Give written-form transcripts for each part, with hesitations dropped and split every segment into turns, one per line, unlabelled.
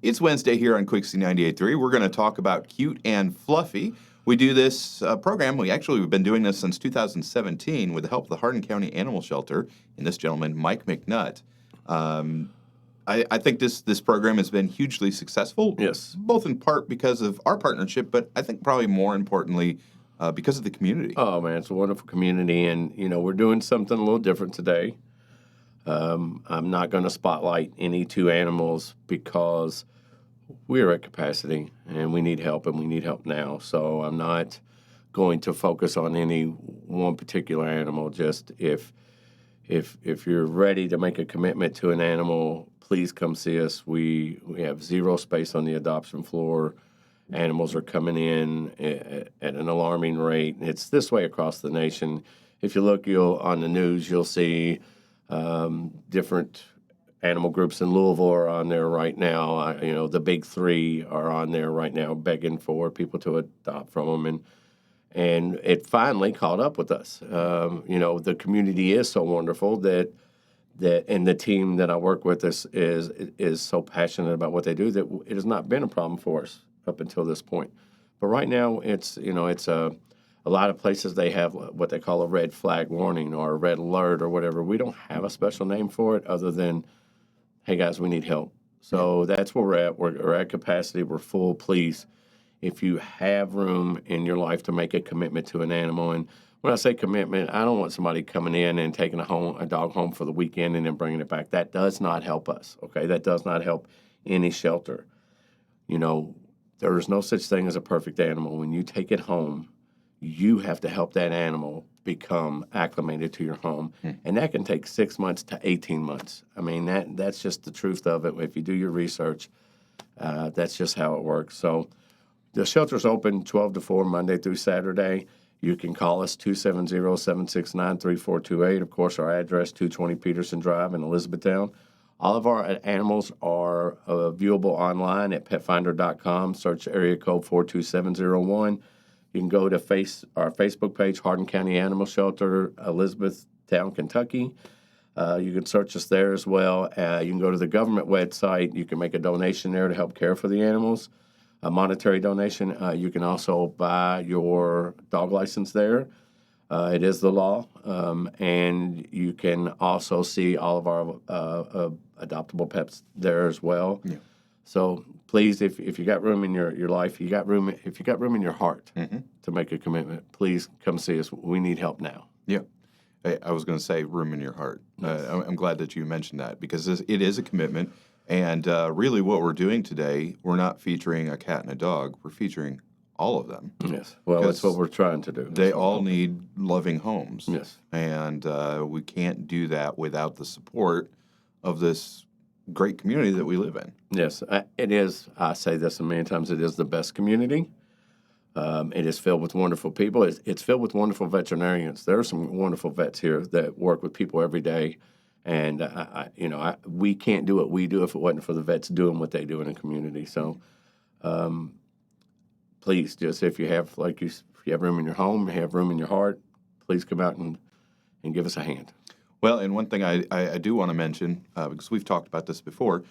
It's Wednesday here on Quick C 98.3. We're going to talk about Cute and Fluffy. We do this program. We've been doing this since 2017 with the help of the Hardin County Animal Shelter and this gentleman, Mike McNutt. I think this program has been hugely successful.
Yes.
Both in part because of our partnership, but I think probably more importantly because of the community.
Oh, man, it's a wonderful community, and, we're doing something a little different today. I'm not going to spotlight any two animals because we're at capacity, and we need help now. So I'm not going to focus on any one particular animal. Just if you're ready to make a commitment to an animal, please come see us. We have zero space on the adoption floor. Animals are coming in at an alarming rate. It's this way across the nation. If you look on the news, you'll see different animal groups in Louisville are on there right now. The big three are on there right now begging for people to adopt from them. And it finally caught up with us. The community is so wonderful that and the team that I work with is so passionate about what they do that it has not been a problem for us up until this point. But right now, it's a lot of places they have what they call a red flag warning or a red alert or whatever. We don't have a special name for it other than, hey, guys, we need help. So that's where we're at. We're at capacity. We're full. Please, if you have room in your life to make a commitment to an animal, and when I say commitment, I don't want somebody coming in and taking a dog home for the weekend and then bringing it back. That does not help us, okay? That does not help any shelter. There is no such thing as a perfect animal. When you take it home, you have to help that animal become acclimated to your home. And that can take 6 months to 18 months. I mean, that's just the truth of it. If you do your research, that's just how it works. So the shelter's open 12 to 4, Monday through Saturday. You can call us 270-769-3428. Of course, our address, 220 Peterson Drive in Elizabethtown. All of our animals are viewable online at petfinder.com. Search area code 42701. You can go to our Facebook page, Hardin County Animal Shelter, Elizabethtown, Kentucky. You can search us there as well. You can go to the government website. You can make a donation there to help care for the animals, a monetary donation. You can also buy your dog license there. It is the law. And you can also see all of our adoptable pets there as well. Yeah. So please, if you got room in your life, if you got room in your heart to make a commitment, please come see us. We need help now.
Yeah. I was going to say room in your heart. Yes. I'm glad that you mentioned that because it is a commitment. And really what we're doing today, we're not featuring a cat and a dog. We're featuring all of them.
Yes. Well, that's what we're trying to do.
They all need loving homes.
Yes.
And we can't do that without the support of this great community that we live in.
Yes, it is. I say this a million times. It is the best community. It is filled with wonderful people. It's filled with wonderful veterinarians. There are some wonderful vets here that work with people every day. And, we can't do what we do if it wasn't for the vets doing what they do in the community. So please, just if you have room in your home, you have room in your heart, please come out and give us a hand.
Well, and one thing I do want to mention, because we've talked about this before,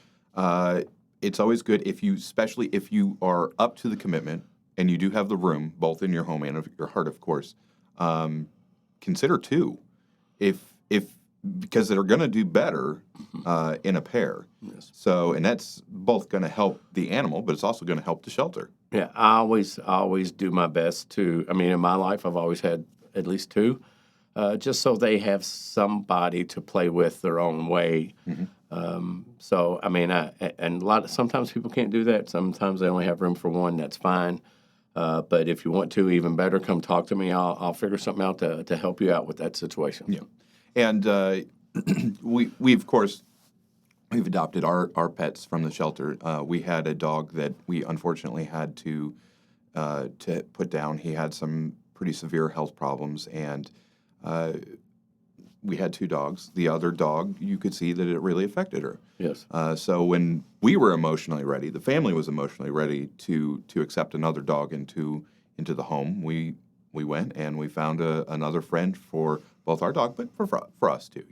it's always good especially if you are up to the commitment and you do have the room, both in your home and your heart, of course, consider two. Because they're going to do better in a pair. Yes. So, and that's both going to help the animal, but it's also going to help the shelter.
Yeah, I always do my best to. I mean, in my life, I've always had at least two. Just so they have somebody to play with their own way. So, I mean, sometimes people can't do that. Sometimes they only have room for one. That's fine. But if you want to, even better, come talk to me. I'll figure something out to help you out with that situation.
Yeah, and we've adopted our pets from the shelter. We had a dog that we unfortunately had to put down. He had some pretty severe health problems, and we had two dogs. The other dog, you could see that it really affected her.
Yes.
So when we were emotionally ready, the family was emotionally ready to accept another dog into the home. We went and we found another friend for both our dog, but for us too.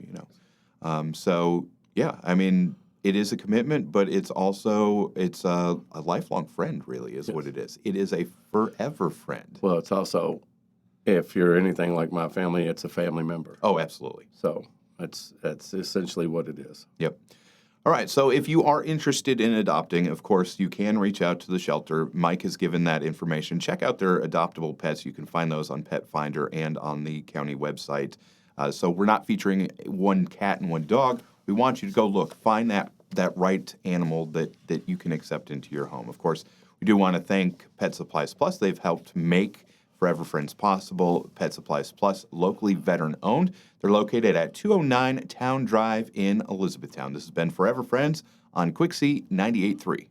So yeah, I mean, It is a commitment, but it's also a lifelong friend. Really, is what it is. It is a forever friend.
Well, it's also, if you're anything like my family, it's a family member.
Oh, absolutely.
So that's essentially what it is.
Yep. All right. So if you are interested in adopting, of course, you can reach out to the shelter. Mike has given that information. Check out their adoptable pets. You can find those on Pet Finder and on the county website. So we're not featuring one cat and one dog. We want you to go look, find that right animal that you can accept into your home. Of course, we do want to thank Pet Supplies Plus. They've helped make Furever Friends possible. Pet Supplies Plus, locally veteran-owned. They're located at 209 Town Drive in Elizabethtown. This has been Furever Friends on Quixie 98.3.